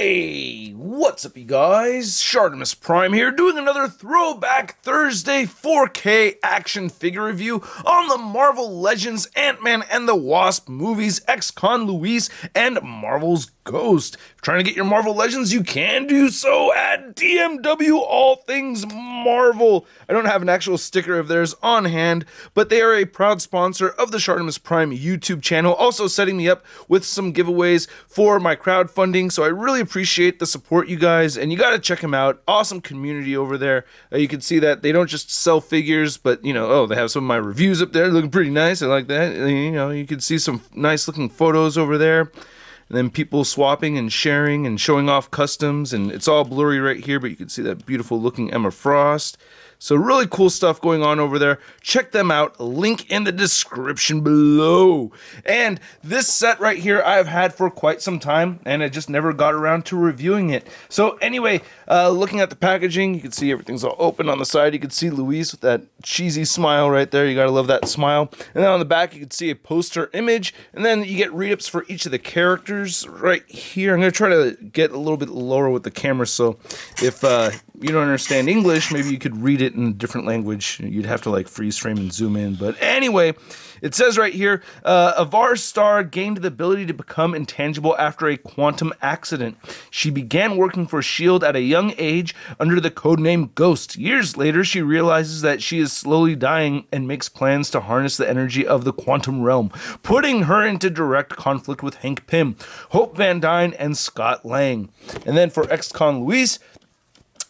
Hey, what's up you guys? ShartimusPrime here, doing another Throwback Thursday 4K action figure review on the Marvel Legends Ant-Man and the Wasp movies, ex-con Luis, and Marvel's Ghost. If you're trying to get your Marvel Legends, you can do so at DMW All Things Marvel. I don't have an actual sticker of theirs on hand, but they are a proud sponsor of the ShartimusPrime YouTube channel, also setting me up with some giveaways for my crowdfunding, so I really appreciate the support, you guys, and you gotta check them out. Awesome community over there. You can see that they don't just sell figures, but, they have some of my reviews up there looking pretty nice. I like that. You can see some nice looking photos over there. And then people swapping and sharing and showing off customs, and it's all blurry right here, but you can see that beautiful looking Emma Frost. So really cool stuff going on over there. Check them out. Link in the description below. And this set right here I've had for quite some time, and I just never got around to reviewing it. So anyway, looking at the packaging, you can see everything's all open on the side. You can see Luis with that cheesy smile right there. You gotta love that smile. And then on the back, you can see a poster image, and then you get read-ups for each of the characters right here. I'm gonna try to get a little bit lower with the camera, so if you don't understand English, maybe you could read it in a different language. You'd have to like freeze frame and zoom in. But anyway, it says right here, Avar Star gained the ability to become intangible after a quantum accident. She began working for S.H.I.E.L.D. at a young age under the codename Ghost. Years later, she realizes that she is slowly dying and makes plans to harness the energy of the quantum realm, putting her into direct conflict with Hank Pym, Hope Van Dyne, and Scott Lang. And then for ex-con Luis,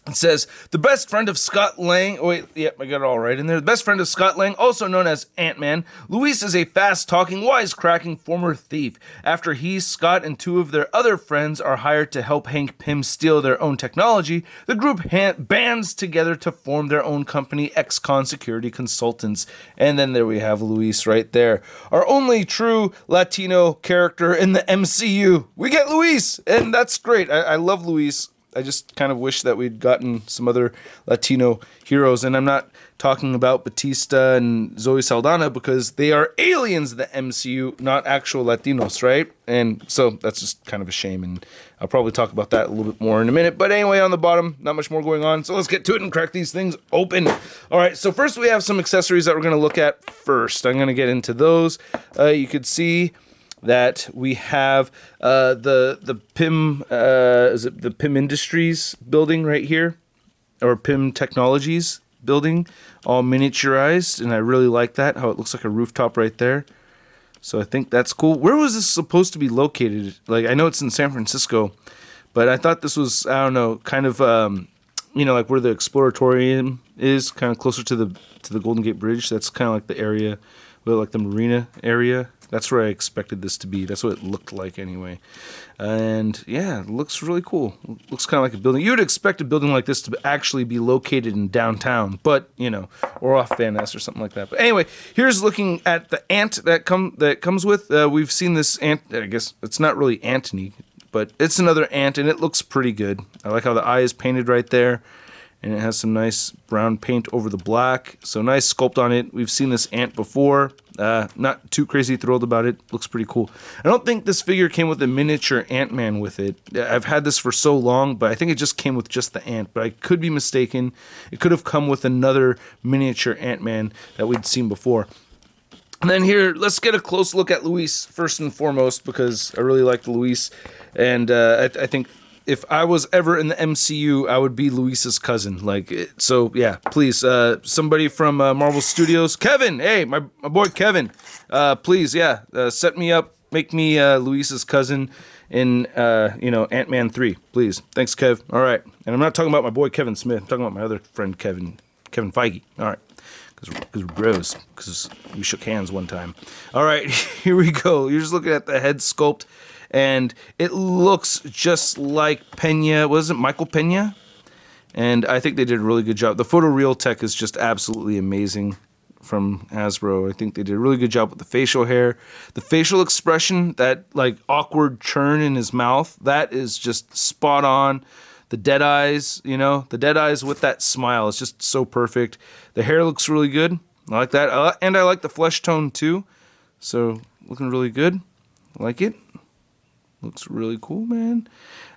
it says, the best friend of Scott Lang, I got it all right in there. The best friend of Scott Lang, also known as Ant-Man, Luis is a fast-talking, wisecracking former thief. After he, Scott, and two of their other friends are hired to help Hank Pym steal their own technology, the group bands together to form their own company, ex-con Security Consultants. And then there we have Luis right there. Our only true Latino character in the MCU. We get Luis, and that's great. I love Luis. I just kind of wish that we'd gotten some other Latino heroes, and I'm not talking about Batista and Zoe Saldana because they are aliens in the MCU, not actual Latinos, right? And so that's just kind of a shame, and I'll probably talk about that a little bit more in a minute. But anyway, on the bottom, not much more going on, so let's get to it and crack these things open. All right, so first we have some accessories that we're going to look at first. I'm going to get into those. You could see that we have the Pym, is it the Pym Industries building right here, or Pym Technologies building, all miniaturized, and I really like that, how it looks like a rooftop right there. So I think that's cool. Where was this supposed to be located? Like, I know it's in San Francisco, but I thought this was, I don't know, kind of, like where the Exploratorium is, kind of closer to the Golden Gate Bridge. That's kind of like the area, like the marina area. That's where I expected this to be. That's what it looked like anyway. And yeah, it looks really cool. It looks kind of like a building. You would expect a building like this to actually be located in downtown, but, or off Van Ness or something like that. But anyway, here's looking at the ant that comes with. We've seen this ant, I guess it's not really Antony, but it's another ant, and it looks pretty good. I like how the eye is painted right there. And it has some nice brown paint over the black. So nice sculpt on it. We've seen this ant before. Not too crazy thrilled about it. Looks pretty cool. I don't think this figure came with a miniature Ant-Man with it. I've had this for so long, but I think it just came with just the ant. But I could be mistaken. It could have come with another miniature Ant-Man that we'd seen before. And then here, let's get a close look at Luis first and foremost, because I really like Luis. And I think if I was ever in the MCU, I would be Luis's cousin. So yeah, please, somebody from Marvel Studios, Kevin, hey, my boy Kevin, please, yeah, set me up, make me Luis's cousin in, Ant-Man 3, please. Thanks, Kev. All right, and I'm not talking about my boy Kevin Smith. I'm talking about my other friend Kevin Feige. All right, because we're bros, because we shook hands one time. All right, here we go. You're just looking at the head sculpt. And it looks just like Pena. Was it Michael Pena? And I think they did a really good job. The photoreal tech is just absolutely amazing from Hasbro. I think they did a really good job with the facial hair. The facial expression, that awkward churn in his mouth, that is just spot on. The dead eyes, the dead eyes with that smile is just so perfect. The hair looks really good. I like that. And I like the flesh tone too. So looking really good. I like it. Looks really cool, man.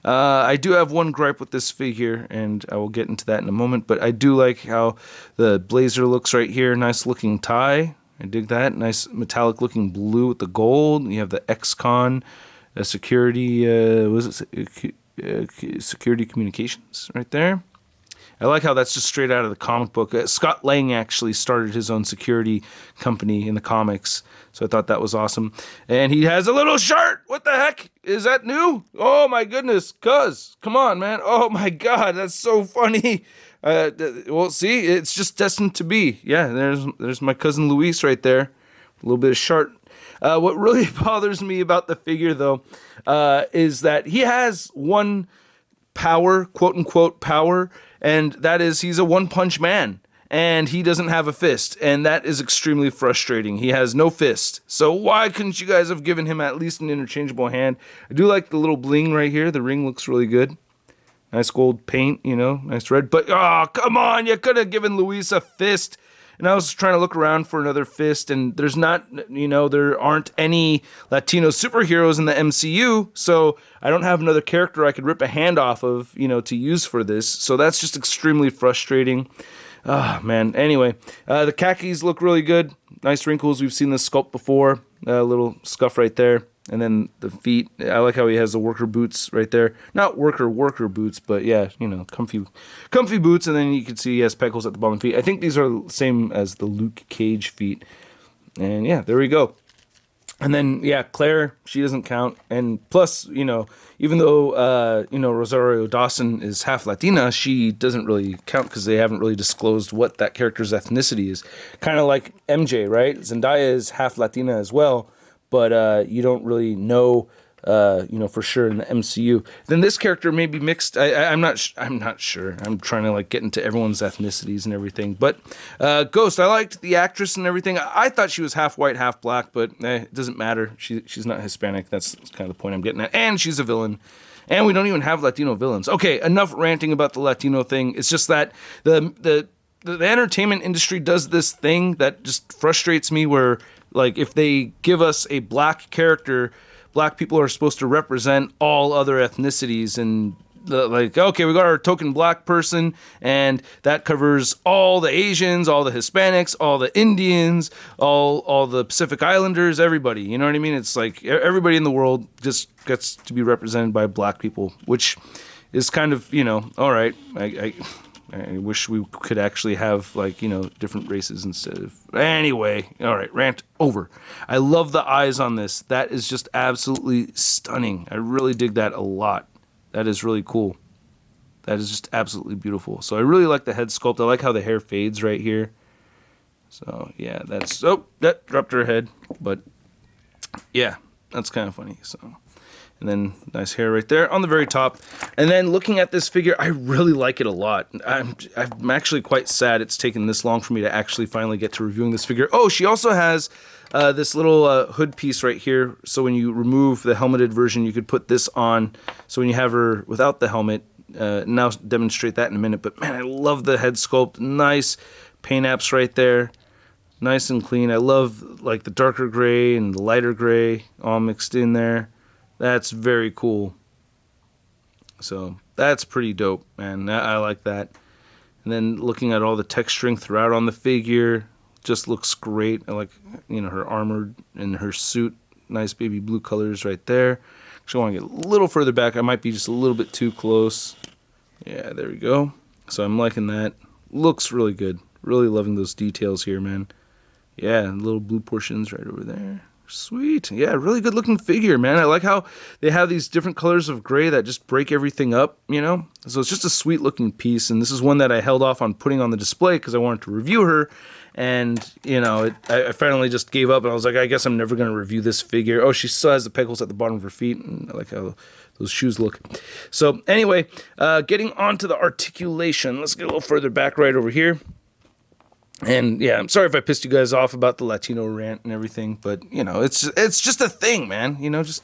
I do have one gripe with this figure, and I will get into that in a moment, but I do like how the blazer looks right here. Nice looking tie. I dig that. Nice metallic looking blue with the gold. You have the XCon security, security communications right there. I like how that's just straight out of the comic book. Scott Lang actually started his own security company in the comics, so I thought that was awesome. And he has a little shirt. What the heck? Is that new? Oh my goodness, cuz. Come on, man. Oh my god, that's so funny. Well, see, it's just destined to be. Yeah, there's my cousin Luis right there. A little bit of shirt. What really bothers me about the figure, though, is that he has one power, quote unquote power, and that is he's a one-punch man, and he doesn't have a fist, and that is extremely frustrating. He has no fist, so why couldn't you guys have given him at least an interchangeable hand? I do like the little bling right here. The ring looks really good. Nice gold paint, you know, nice red, but oh, come on, you could have given Luis a fist. And I was trying to look around for another fist, and there's not, you know, there aren't any Latino superheroes in the MCU, so I don't have another character I could rip a hand off of, you know, to use for this. So that's just extremely frustrating. Ah, man. Anyway, the khakis look really good. Nice wrinkles. We've seen this sculpt before. A little scuff right there. And then the feet, I like how he has the worker boots right there. Not worker boots, but yeah, you know, comfy boots. And then you can see he has pecals at the bottom of the feet. I think these are the same as the Luke Cage feet. And yeah, there we go. And then, yeah, Claire, she doesn't count. And plus, you know, even though, you know, Rosario Dawson is half Latina, she doesn't really count because they haven't really disclosed what that character's ethnicity is. Kind of like MJ, right? Zendaya is half Latina as well. But you don't really know, you know, for sure in the MCU. Then this character may be mixed. I'm not sure. I'm trying to like get into everyone's ethnicities and everything. But Ghost, I liked the actress and everything. I thought she was half white, half black, but it doesn't matter. She's not Hispanic. That's kind of the point I'm getting at. And she's a villain. And we don't even have Latino villains. Okay, enough ranting about the Latino thing. It's just that the entertainment industry does this thing that just frustrates me where, like, if they give us a black character, black people are supposed to represent all other ethnicities, and like, okay, we got our token black person, and that covers all the Asians, all the Hispanics, all the Indians, all the Pacific Islanders, everybody. You know what I mean? It's like everybody in the world just gets to be represented by black people, which is kind of, you know, all right. I wish we could actually have, like, you know, different races instead of... Anyway, all right, rant over. I love the eyes on this. That is just absolutely stunning. I really dig that a lot. That is really cool. That is just absolutely beautiful. So I really like the head sculpt. I like how the hair fades right here. So, yeah, that's... Oh, that dropped her head. But, yeah, that's kind of funny, so... And then nice hair right there on the very top. And then looking at this figure, I really like it a lot. I'm actually quite sad it's taken this long for me to actually finally get to reviewing this figure. Oh, she also has this little hood piece right here. So when you remove the helmeted version, you could put this on. So when you have her without the helmet, and I'll demonstrate that in a minute. But man, I love the head sculpt. Nice paint apps right there. Nice and clean. I love like the darker gray and the lighter gray all mixed in there. That's very cool. So that's pretty dope, man. I like that. And then looking at all the texturing throughout on the figure, just looks great. I like, you know, her armor and her suit. Nice baby blue colors right there. Actually, I want to get a little further back. I might be just a little bit too close. Yeah, there we go. So I'm liking that. Looks really good. Really loving those details here, man. Yeah, little blue portions right over there. Sweet. Yeah, really good looking figure, man. I like how they have these different colors of gray that just break everything up, you know? So it's just a sweet looking piece, and this is one that I held off on putting on the display because I wanted to review her, and, you know, I finally just gave up, and I was like, I guess I'm never going to review this figure. Oh, she still has the pecals at the bottom of her feet, and I like how those shoes look. So anyway, getting on to the articulation. Let's get a little further back right over here. And yeah, I'm sorry if I pissed you guys off about the Latino rant and everything, but you know, it's just a thing, man. You know, just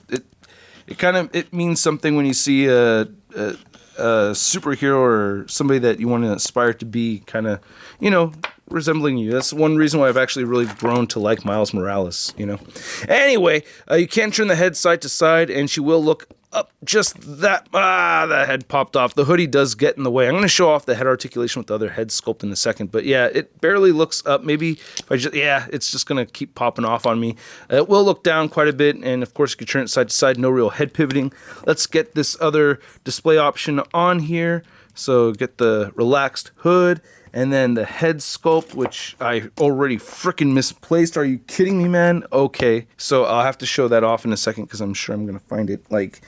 it means something when you see a superhero or somebody that you want to aspire to be, kind of, you know, resembling you. That's one reason why I've actually really grown to like Miles Morales, you know. Anyway, you can turn the head side to side, and she will look up just that. That head popped off. The hoodie does get in the way. I'm going to show off the head articulation with the other head sculpt in a second, but yeah, it barely looks up. Maybe if I just, yeah, it's just going to keep popping off on me. It will look down quite a bit, and of course you can turn it side to side, no real head pivoting. Let's get this other display option on here. So get the relaxed hood, and then the head sculpt, which I already freaking misplaced. Are you kidding me, man? Okay, so I'll have to show that off in a second because I'm sure I'm going to find it like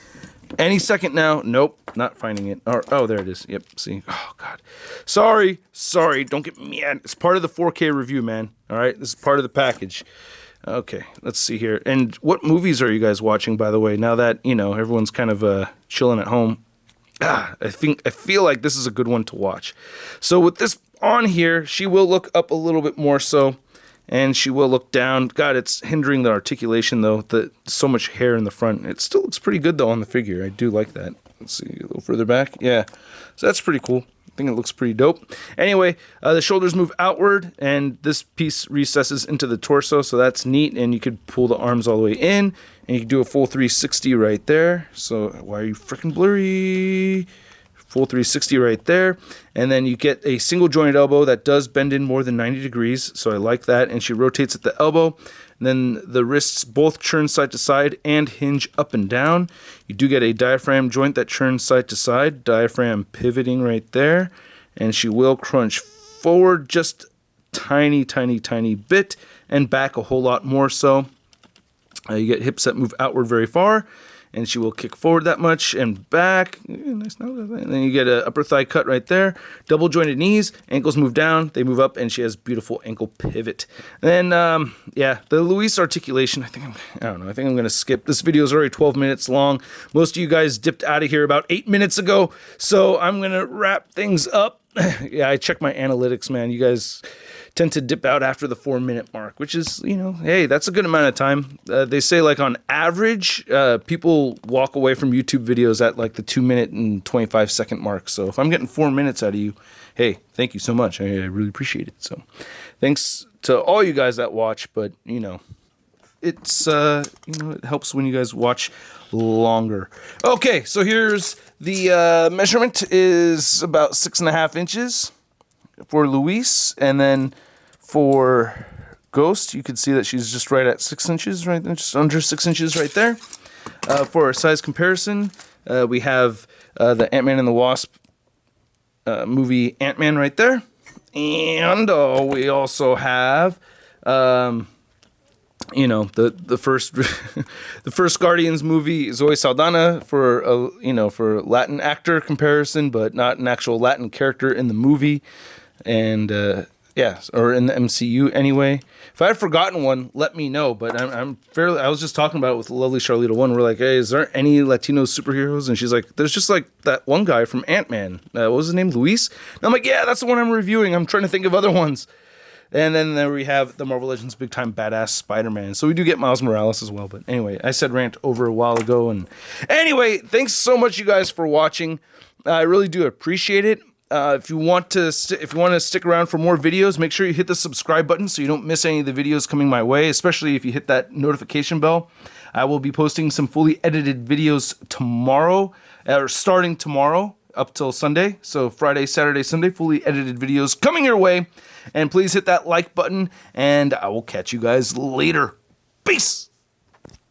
any second now. Nope, not finding it. Oh, there it is. Yep, see. Oh, God. Sorry. Don't get me mad. It's part of the 4K review, man. All right, this is part of the package. Okay, let's see here. And what movies are you guys watching, by the way, now that, you know, everyone's kind of chilling at home? I feel like this is a good one to watch. So with this on here, she will look up a little bit more so, and she will look down. God, it's hindering the articulation though. So much hair in the front. It still looks pretty good though on the figure. I do like that. Let's see a little further back. Yeah, so that's pretty cool. I think it looks pretty dope. Anyway, the shoulders move outward, and this piece recesses into the torso, so that's neat. And you could pull the arms all the way in, and you can do a full 360 right there. So why are you freaking blurry? Full 360 right there. And then you get a single jointed elbow that does bend in more than 90 degrees, so I like that. And she rotates at the elbow. And then the wrists both churn side to side and hinge up and down. You do get a diaphragm joint that churns side to side, diaphragm pivoting right there. And she will crunch forward just tiny bit, and back a whole lot more so. You get hips that move outward very far, and she will kick forward that much and back. Nice. And then you get an upper thigh cut right there. Double jointed knees, ankles move down, they move up, and she has beautiful ankle pivot. And then, yeah, the Luis articulation, I think I'm going to skip. This video is already 12 minutes long. Most of you guys dipped out of here about 8 minutes ago, so I'm going to wrap things up. Yeah, I check my analytics, man. You guys tend to dip out after the 4-minute mark, which is, you know, hey, that's a good amount of time. They say, like, on average, people walk away from YouTube videos at like the 2-minute and 25-second mark. So if I'm getting 4 minutes out of you, hey, thank you so much. I really appreciate it. So thanks to all you guys that watch, but, you know, it's, it helps when you guys watch longer. Okay, so here's the measurement is about 6.5 inches for Luis, and then for Ghost, you can see that she's just right at 6 inches, right there, just under 6 inches right there. For a size comparison, we have the Ant-Man and the Wasp movie Ant-Man right there, and we also have the first the first Guardians movie, Zoe Saldana, for for Latin actor comparison, but not an actual Latin character in the movie, and or in the MCU anyway. If I had forgotten one, let me know. But I was just talking about it with lovely Charlita One. We're like, hey, is there any Latino superheroes? And she's like, there's just like that one guy from Ant-Man. What was his name? Luis? And I'm like, yeah, that's the one I'm reviewing. I'm trying to think of other ones. And then there we have the Marvel Legends Big Time Badass Spider-Man. So we do get Miles Morales as well. But anyway, I said rant over a while ago. And anyway, thanks so much, you guys, for watching. I really do appreciate it. If you want to stick around for more videos, make sure you hit the subscribe button so you don't miss any of the videos coming my way, especially if you hit that notification bell. I will be posting some fully edited videos tomorrow, or starting tomorrow up till Sunday. So Friday, Saturday, Sunday, fully edited videos coming your way. And please hit that like button, and I will catch you guys later. Peace!